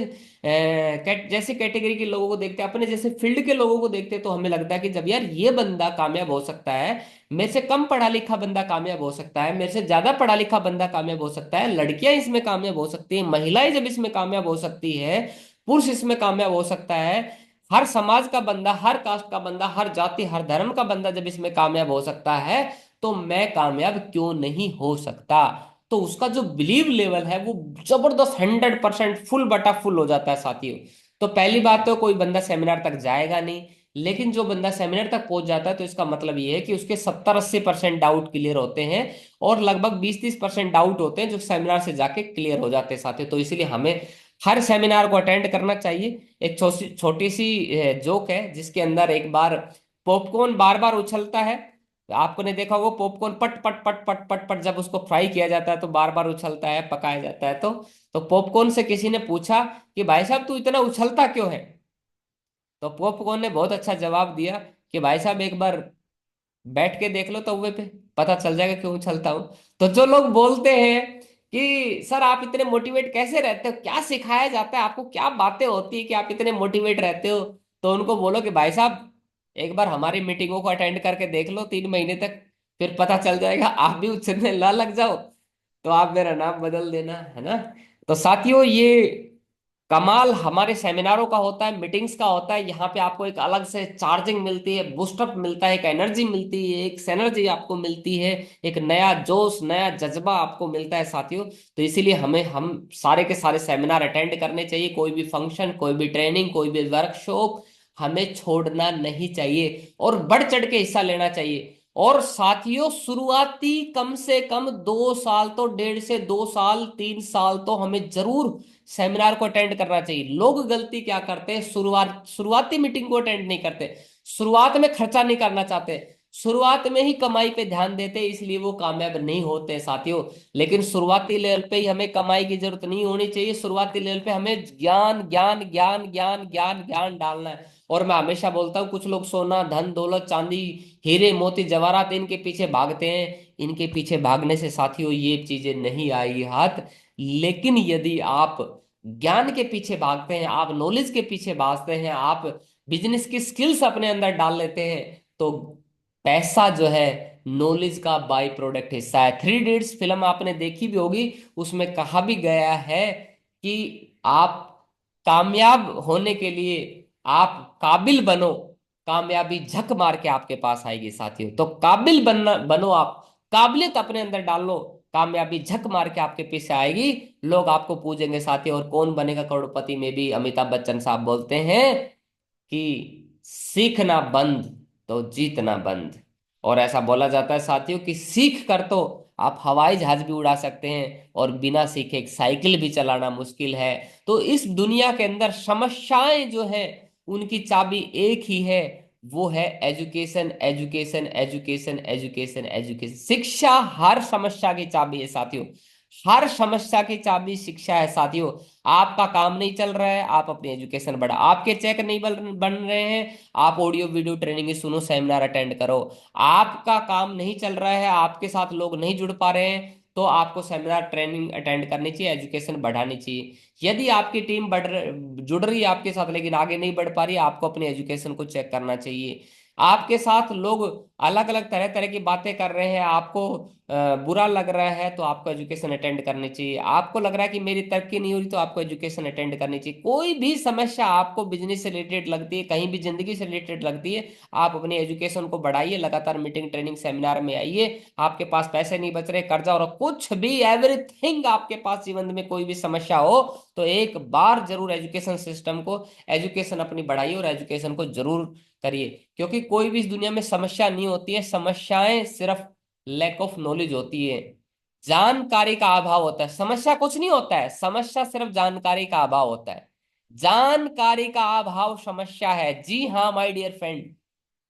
जैसे कैटेगरी के लोगों को देखते हैं, अपने जैसे फील्ड के लोगों को देखते हैं, तो हमें लगता है कि जब यार ये बंदा कामयाब हो सकता है, मेरे से कम पढ़ा लिखा बंदा कामयाब हो सकता है, मेरे से ज्यादा पढ़ा लिखा बंदा कामयाब हो सकता है, लड़कियां इसमें कामयाब हो सकती हैं, महिलाएं जब इसमें कामयाब हो सकती है, पुरुष इसमें कामयाब हो सकता है, हर समाज का बंदा, हर कास्ट का बंदा, हर जाति हर धर्म का बंदा जब इसमें कामयाब हो सकता है, तो मैं कामयाब क्यों नहीं हो सकता। तो उसका जो बिलीव लेवल है वो जबरदस्त 100% फुल बटा फुल हो जाता है साथियों। तो पहली बात तो कोई बंदा सेमिनार तक जाएगा नहीं, लेकिन जो बंदा सेमिनार तक पहुंच जाता है तो इसका मतलब ये है कि उसके 70-80% डाउट क्लियर होते हैं, और लगभग 20-30% डाउट होते हैं जो सेमिनार से जाके क्लियर हो जाते हैं साथियों। तो इसीलिए हमें हर सेमिनार को अटेंड करना चाहिए। एक छोटी छोटी सी जोक है जिसके अंदर एक बार पॉपकॉर्न बार बार उछलता है। आपने देखा होगा पॉपकॉर्न पट पट पट पट पट पट जब उसको फ्राई किया जाता है तो बार बार उछलता है, पकाया जाता है। तो पॉपकॉर्न से किसी ने पूछा कि भाई साहब तू इतना उछलता क्यों है। तो पॉपकॉर्न ने बहुत अच्छा जवाब दिया कि भाई साहब एक बार बैठ के देख लो तवे पे, पता चल जाएगा क्यों उछलता हूं। तो जो लोग बोलते हैं कि सर आप इतने मोटिवेट कैसे रहते हो, क्या सिखाया जाता है आपको, क्या बातें होती है कि आप इतने मोटिवेट रहते हो, तो उनको बोलो कि भाई साहब एक बार हमारी मीटिंगों को अटेंड करके देख लो 3 महीने तक, फिर पता चल जाएगा। आप भी उछलने ना लग जाओ तो आप मेरा नाम बदल देना, है ना। तो साथियों ये कमाल हमारे सेमिनारों का होता है, मीटिंग्स का होता है। यहाँ पे आपको एक अलग से चार्जिंग मिलती है, बूस्टअप मिलता है, एक एनर्जी मिलती है, एक सैनर्जी आपको मिलती है, एक नया जोश नया जज्बा आपको मिलता है साथियों। तो इसीलिए हमें हम सारे के सारे सेमिनार अटेंड करने चाहिए। कोई भी फंक्शन, कोई भी ट्रेनिंग, कोई भी वर्कशॉप हमें छोड़ना नहीं चाहिए और बढ़ चढ़ के हिस्सा लेना चाहिए। और साथियों शुरुआती कम से कम 2 साल तो, 1.5 से 2 साल 3 साल तो हमें जरूर सेमिनार को अटेंड करना चाहिए। लोग गलती क्या करते हैं, शुरुआती मीटिंग को अटेंड नहीं करते, शुरुआत में खर्चा नहीं करना चाहते, शुरुआत में ही कमाई पे ध्यान देते, इसलिए वो कामयाब नहीं होते साथियों। लेकिन शुरुआती लेवल पे ही हमें कमाई की जरूरत नहीं होनी चाहिए, शुरुआती लेवल पे हमें ज्ञान ज्ञान ज्ञान ज्ञान ज्ञान ज्ञान डालना है। और मैं हमेशा बोलता हूँ कुछ लोग सोना धन दौलत चांदी हीरे मोती जवाहरात इनके पीछे भागते हैं, इनके पीछे भागने से साथियों ये चीजें नहीं आएगी हाथ। लेकिन यदि आप ज्ञान के पीछे भागते हैं, आप नॉलेज के पीछे भागते हैं, आप बिजनेस की स्किल्स अपने अंदर डाल लेते हैं, तो पैसा जो है नॉलेज का बाई प्रोडक्ट हिस्सा है। 3 इडियट्स फिल्म आपने देखी भी होगी, उसमें कहा भी गया है कि आप कामयाब होने के लिए आप काबिल बनो, कामयाबी झक मार के आपके पास आएगी साथियों। तो काबिल बनना बनो, आप काबिलियत अपने अंदर डाल लो, कामयाबी झक मार के आपके पीछे आएगी। लोग आपको पूजेंगे साथी। और कौन बनेगा करोड़पति में भी अमिताभ बच्चन साहब बोलते हैं कि सीखना बंद तो जीतना बंद। और ऐसा बोला जाता है साथियों कि सीख कर तो आप हवाई जहाज भी उड़ा सकते हैं, और बिना सीखे एक साइकिल भी चलाना मुश्किल है। तो इस दुनिया के अंदर समस्याएं जो है उनकी चाबी एक ही है, वो है education education education education education. शिक्षा हर समस्या की चाबी है साथियों, हर समस्या की चाबी शिक्षा है साथियों। आपका काम नहीं चल रहा है, आप अपनी एजुकेशन बढ़ा, आपके चेक नहीं बन रहे हैं, आप ऑडियो वीडियो ट्रेनिंग सुनो, सेमिनार अटेंड करो। आपका काम नहीं चल रहा है, आपके साथ लोग नहीं जुड़ पा रहे हैं, तो आपको सेमिनार ट्रेनिंग अटेंड करनी चाहिए, एजुकेशन बढ़ानी चाहिए। यदि आपकी टीम जुड़ रही है आपके साथ लेकिन आगे नहीं बढ़ पा रही है, आपको अपनी एजुकेशन को चेक करना चाहिए। आपके साथ लोग अलग अलग तरह तरह की बातें कर रहे हैं, आपको बुरा लग रहा है, तो आपको एजुकेशन अटेंड करनी चाहिए। आपको लग रहा है कि मेरी तरक्की नहीं हो रही, तो आपको एजुकेशन अटेंड करनी चाहिए। कोई भी समस्या आपको बिजनेस से रिलेटेड लगती है, कहीं भी जिंदगी से रिलेटेड लगती है, आप अपनी एजुकेशन को बढ़ाइए, लगातार मीटिंग ट्रेनिंग सेमिनार में आइए। आपके पास पैसे नहीं बच रहे, कर्जा और कुछ भी एवरीथिंग आपके पास जीवन में कोई भी समस्या हो, तो एक बार जरूर एजुकेशन सिस्टम को, एजुकेशन अपनी बढ़ाइए और एजुकेशन को जरूर करिए। क्योंकि कोई भी इस दुनिया में समस्या नहीं होती है, समस्याएं सिर्फ लैक ऑफ नॉलेज होती है, जानकारी का अभाव होता है। समस्या कुछ नहीं होता है, समस्या सिर्फ जानकारी का अभाव होता है। जानकारी का अभाव समस्या है, जी हाँ माय डियर फ्रेंड।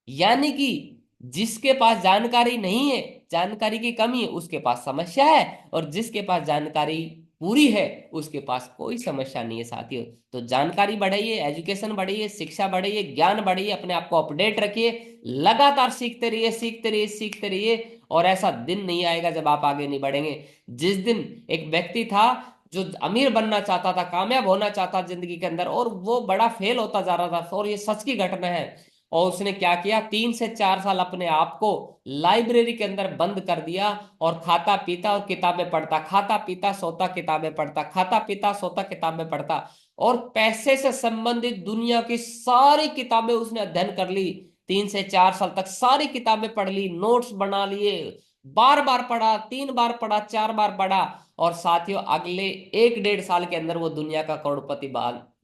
यानी कि जिसके पास जानकारी नहीं है, जानकारी की कमी है, उसके पास समस्या है, और जिसके पास जानकारी पूरी है उसके पास कोई समस्या नहीं है साथियों। तो जानकारी बढ़ाइए, एजुकेशन बढ़ाइए, शिक्षा बढ़ाइए, ज्ञान बढ़ाइए, अपने आप को अपडेट रखिए, लगातार सीखते रहिए सीखते रहिए सीखते रहिए। और ऐसा दिन नहीं आएगा जब आप आगे नहीं बढ़ेंगे। जिस दिन एक व्यक्ति था जो अमीर बनना चाहता था, कामयाब होना चाहता जिंदगी के अंदर, और वो बड़ा फेल होता जा रहा था, और ये सच की घटना है। और उसने क्या किया, 3 से 4 साल अपने आप को लाइब्रेरी के अंदर बंद कर दिया और खाता पीता और किताबें पढ़ता, खाता पीता सोता किताबें पढ़ता, खाता पीता सोता किताबें पढ़ता, और पैसे से संबंधित दुनिया की सारी किताबें उसने अध्ययन कर ली। 3 से 4 साल तक सारी किताबें पढ़ ली, नोट्स बना लिए, बार बार पढ़ा, 3 बार पढ़ा, 4 बार पढ़ा, और साथियों अगले 1 डेढ़ साल के अंदर वो दुनिया का करोड़पति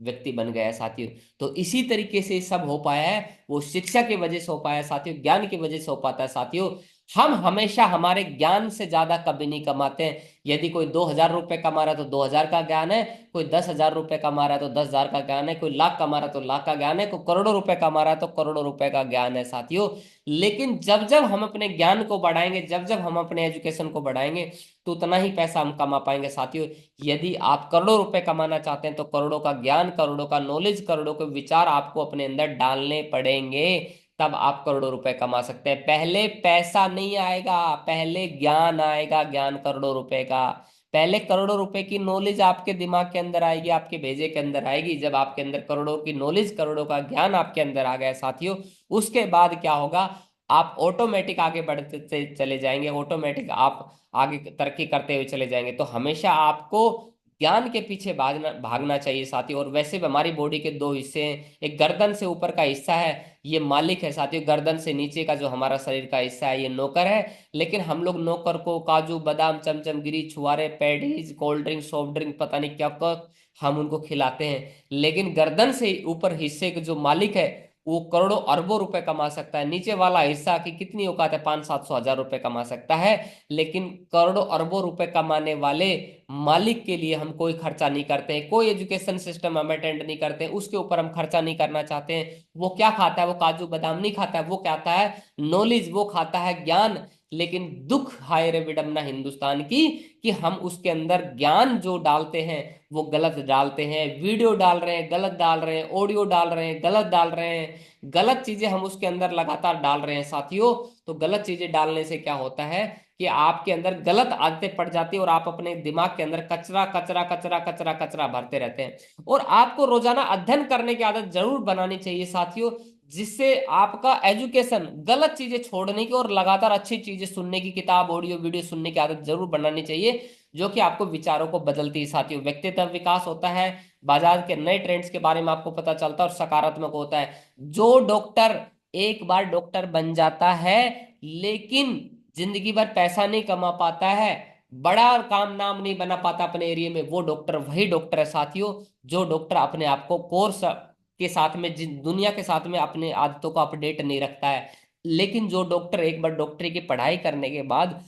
व्यक्ति बन गया है साथियों। तो इसी तरीके से सब हो पाया है, वो शिक्षा की वजह से हो पाया है साथियों, ज्ञान की वजह से हो पाता है साथियों। हम हमेशा हमारे ज्ञान से ज्यादा कभी नहीं कमाते हैं। यदि कोई 2,000 रुपए कमा रहा है तो 2,000 का ज्ञान है, कोई 10,000 रुपए कमा रहा है तो 10,000 का ज्ञान है, कोई लाख कमा रहा है तो लाख का ज्ञान है, कोई करोड़ों रुपए कमा रहा है तो करोड़ों रुपए का ज्ञान है साथियों। लेकिन जब जब हम अपने ज्ञान को बढ़ाएंगे, जब जब हम अपने एजुकेशन को बढ़ाएंगे, तो उतना ही पैसा हम कमा पाएंगे साथियों। यदि आप करोड़ों रुपए कमाना चाहते हैं तो करोड़ों का ज्ञान, करोड़ों का नॉलेज, करोड़ों के विचार आपको अपने अंदर डालने पड़ेंगे, तब आप करोड़ों रुपए कमा सकते हैं। पहले पैसा नहीं आएगा, पहले ज्ञान आएगा, ज्ञान करोड़ों रुपए का। पहले करोड़ों रुपए की नॉलेज आपके दिमाग के अंदर आएगी, आपके भेजे के अंदर आएगी। जब आपके अंदर करोड़ों की नॉलेज, करोड़ों का ज्ञान आपके अंदर आ गया साथियों, उसके बाद क्या होगा, आप ऑटोमेटिक आगे बढ़ते चले जाएंगे, ऑटोमेटिक आप आगे तरक्की करते हुए चले जाएंगे। तो हमेशा आपको ज्ञान के पीछे भागना भागना चाहिए साथी। और वैसे भी हमारी बॉडी के दो हिस्से हैं, एक गर्दन से ऊपर का हिस्सा है, ये मालिक है साथियों, गर्दन से नीचे का जो हमारा शरीर का हिस्सा है ये नौकर है। लेकिन हम लोग नौकर को काजू बादाम चमचम गिरी छुआरे patties cold drink soft drink पता नहीं क्या क्या हम उनको खिलाते हैं। लेकिन गर्दन से ऊपर हिस्से के जो मालिक है वो करोड़ों अरबों रुपए कमा सकता है। नीचे वाला हिस्सा की कितनी औकात है, 500-700 हजार रुपए कमा सकता है। लेकिन करोड़ों अरबों रुपए कमाने वाले मालिक के लिए हम कोई खर्चा नहीं करते हैं, कोई एजुकेशन सिस्टम हम अटेंड नहीं करते हैं, उसके ऊपर हम खर्चा नहीं करना चाहते हैं। वो क्या खाता है, वो काजू बादाम नहीं खाता है, वो क्या खाता है, नॉलेज, वो खाता है ज्ञान। लेकिन दुख हाय रे विडंबना हिंदुस्तान की, कि हम उसके अंदर ज्ञान जो डालते हैं वो गलत डालते हैं, वीडियो डाल रहे हैं गलत डाल रहे हैं, ऑडियो डाल रहे हैं गलत डाल रहे हैं, गलत चीजें हम उसके अंदर लगातार डाल रहे हैं साथियों। तो गलत चीजें डालने से क्या होता है कि आपके अंदर गलत आदतें पड़ जाती है, और आप अपने दिमाग के अंदर कचरा कचरा कचरा कचरा कचरा भरते रहते हैं। और आपको रोजाना अध्ययन करने की आदत जरूर बनानी चाहिए साथियों, जिससे आपका एजुकेशन, गलत चीजें छोड़ने की और लगातार अच्छी चीजें सुनने की, किताब ऑडियो वीडियो सुनने की आदत जरूर बनानी चाहिए, जो कि आपको विचारों को बदलती है साथियों। व्यक्तित्व विकास होता है, बाजार के नए ट्रेंड्स के बारे में आपको पता चलता है और सकारात्मक होता है। जो डॉक्टर एक बार डॉक्टर बन जाता है लेकिन जिंदगी भर पैसा नहीं कमा पाता है, बड़ा काम नाम नहीं बना पाता अपने एरिया में, वो डॉक्टर वही डॉक्टर है साथियों, जो डॉक्टर अपने आप को कोर्स के साथ में, जिन दुनिया के साथ में अपने आदतों को अपडेट नहीं रखता है। लेकिन जो डॉक्टर एक बार डॉक्टरी की पढ़ाई करने के बाद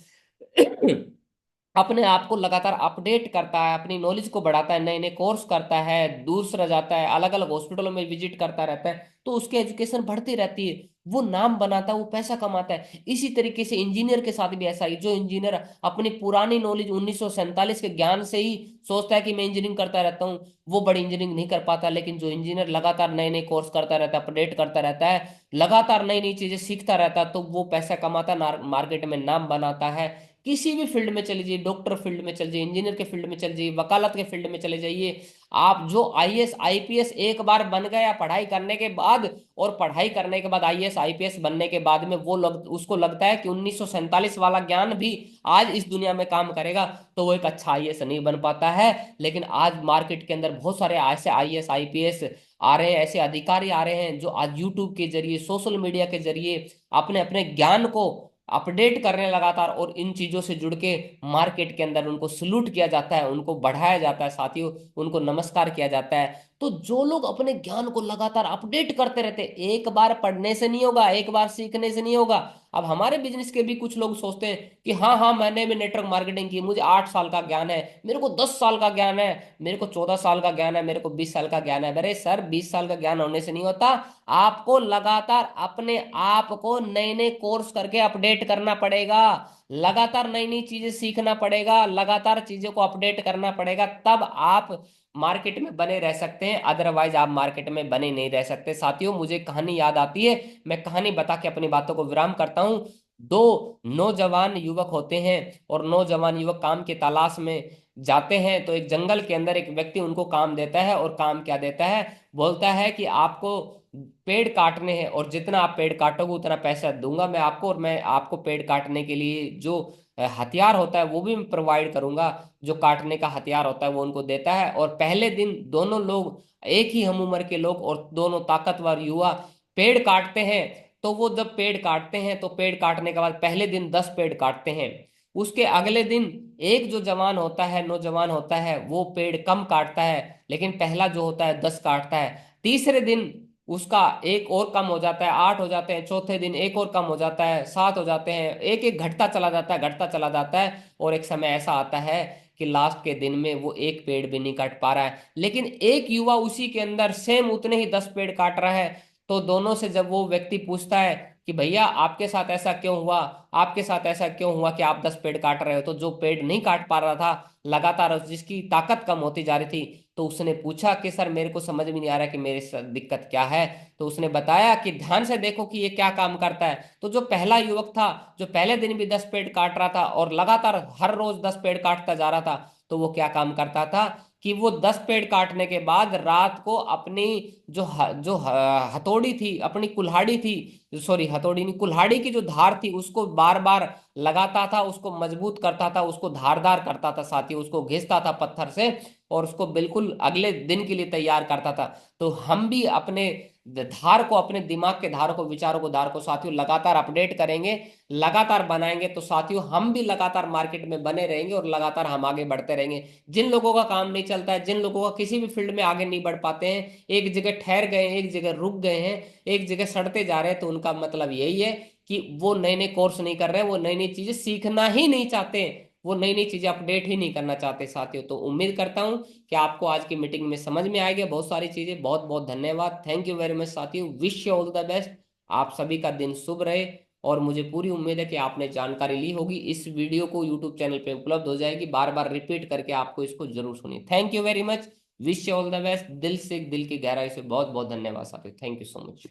अपने आप को लगातार अपडेट करता है, अपनी नॉलेज को बढ़ाता है, नए नए कोर्स करता है, दूसरा जाता है, अलग अलग हॉस्पिटलों में विजिट करता रहता है, तो उसकी एजुकेशन बढ़ती रहती है, वो नाम बनाता है, वो पैसा कमाता है। इसी तरीके से इंजीनियर के साथ भी ऐसा ही, जो इंजीनियर अपनी पुरानी नॉलेज 1947 के ज्ञान से ही सोचता है कि मैं इंजीनियरिंग करता रहता हूँ, वो बड़ी इंजीनियरिंग नहीं कर पाता। लेकिन जो इंजीनियर लगातार नए नए कोर्स करता रहता है, अपडेट करता रहता है, लगातार नई नई चीजें सीखता रहता है, तो वो पैसा कमाता है, मार्केट में नाम बनाता है। किसी भी फील्ड में चले जाइए, डॉक्टर फील्ड में चले जाइए, इंजीनियर के फील्ड में चले जाइए, वकालत के फील्ड में चले जाइए, आप जो आईएएस आईपीएस एक बार बन गया पढ़ाई करने के बाद, और पढ़ाई करने के बाद आईएएस आईपीएस बनने के बाद में उसको लगता है कि 1947 वाला ज्ञान भी आज इस दुनिया में काम करेगा, तो वो एक अच्छा आईएएस नहीं बन पाता है। लेकिन आज मार्केट के अंदर बहुत सारे ऐसे आईएएस आईपीएस आ रहे हैं, ऐसे अधिकारी आ रहे हैं, जो आज यूट्यूब के जरिए, सोशल मीडिया के जरिए अपने अपने ज्ञान को अपडेट कर रहे हैं लगातार, और इन चीजों से जुड़ के मार्केट के अंदर उनको सल्यूट किया जाता है, उनको बढ़ाया जाता है साथियों, उनको नमस्कार किया जाता है। तो जो लोग अपने ज्ञान को लगातार अपडेट करते रहते हैं, एक बार पढ़ने से नहीं होगा, एक बार सीखने से नहीं होगा। अब हमारे बिजनेस के भी कुछ लोग सोचते हैं कि हाँ हाँ मैंने भी नेटवर्क मार्केटिंग की, मुझे 8 साल का ज्ञान है, मेरे को 10 साल का ज्ञान है, मेरे को 14 साल का ज्ञान है, मेरे को 20 साल का ज्ञान है। अरे सर, 20 साल का ज्ञान होने से नहीं होता, आपको लगातार अपने आप को नए नए कोर्स करके अपडेट करना पड़ेगा, लगातार नई नई चीजें सीखना पड़ेगा, लगातार चीजों को अपडेट करना पड़ेगा, तब आप मार्केट में बने रह सकते हैं। अदरवाइज आप मार्केट में बने नहीं रह सकते साथियों। मुझे कहानी याद आती है, मैं कहानी बता के अपनी बातों को विराम करता हूं। दो नौजवान युवक होते हैं, और नौजवान युवक काम की तलाश में जाते हैं। तो एक जंगल के अंदर एक व्यक्ति उनको काम देता है, और काम क्या देता है, बोलता है कि आपको पेड़ काटने हैं, और जितना आप पेड़ काटोगे उतना पैसा दूंगा मैं आपको, और मैं आपको पेड़ काटने के लिए जो हथियार होता है वो भी मैं प्रोवाइड करूंगा। जो काटने का हथियार होता है वो उनको देता है। और पहले दिन दोनों लोग, एक ही हम उम्र के लोग और दोनों ताकतवर युवा पेड़ काटते हैं। तो वो जब पेड़ काटते हैं तो पेड़ काटने के बाद पहले दिन 10 पेड़ काटते हैं। उसके अगले दिन एक जो जवान होता है, नौजवान होता है, वो पेड़ कम काटता है, लेकिन पहला जो होता है 10 काटता है। तीसरे दिन उसका एक और कम हो जाता है, 8 हो जाते हैं। चौथे दिन एक और कम हो जाता है, 7 हो जाते हैं। एक एक घटता चला जाता है, घटता चला जाता है। और एक समय ऐसा आता है कि लास्ट के दिन में वो एक पेड़ भी नहीं काट पा रहा है, लेकिन एक युवा उसी के अंदर सेम उतने ही 10 पेड़ काट रहा है। तो दोनों से जब वो व्यक्ति पूछता है कि भैया आपके साथ ऐसा क्यों हुआ, आपके साथ ऐसा क्यों हुआ कि आप 10 पेड़ काट रहे हो, तो जो पेड़ नहीं काट पा रहा था लगातार, जिसकी ताकत कम होती जा रही थी, तो उसने पूछा कि सर मेरे को समझ में नहीं आ रहा कि मेरी दिक्कत क्या है। तो उसने बताया कि ध्यान से देखो कि ये क्या काम करता है। तो जो पहला युवक था, जो पहले दिन भी 10 पेड़ काट रहा था और लगातार हर रोज 10 पेड़ काटता जा रहा था, तो वो क्या काम करता था कि वो 10 पेड़ काटने के बाद रात को अपनी हथौड़ी थी, अपनी कुल्हाड़ी थी, सॉरी हथौड़ी नहीं, कुल्हाड़ी की जो धार थी उसको बार बार लगाता था, उसको मजबूत करता था, उसको धारदार करता था साथियों, उसको घिसता था पत्थर से, और उसको बिल्कुल अगले दिन के लिए तैयार करता था। तो हम भी अपने धार को, अपने दिमाग के धार को, विचारों को, धार को साथियों लगातार अपडेट करेंगे, लगातार बनाएंगे, तो साथियों हम भी लगातार मार्केट में बने रहेंगे और लगातार हम आगे बढ़ते रहेंगे। जिन लोगों का काम नहीं चलता है, जिन लोगों का किसी भी फील्ड में आगे नहीं बढ़ पाते हैं, एक जगह ठहर गए हैं, एक जगह रुक गए हैं, एक जगह सड़ते जा रहे हैं, तो उनका मतलब यही है कि वो नए नए कोर्स नहीं कर रहे हैं, वो नई नई चीजें सीखना ही नहीं चाहते, वो नई नई चीजें अपडेट ही नहीं करना चाहते साथियों। तो उम्मीद करता हूं कि आपको आज की मीटिंग में समझ में आएगी बहुत सारी चीजें। बहुत बहुत धन्यवाद, थैंक यू वेरी मच साथियों, wish you all the best. आप सभी का दिन शुभ रहे। और मुझे पूरी उम्मीद है कि आपने जानकारी ली होगी। इस वीडियो को यूट्यूब चैनल पे उपलब्ध हो जाएगी, बार बार रिपीट करके आपको इसको जरूर सुनिए। Thank you very much, wish you all the best, दिल से, दिल की गहराई से बहुत बहुत धन्यवाद साथियों, थैंक यू सो मच।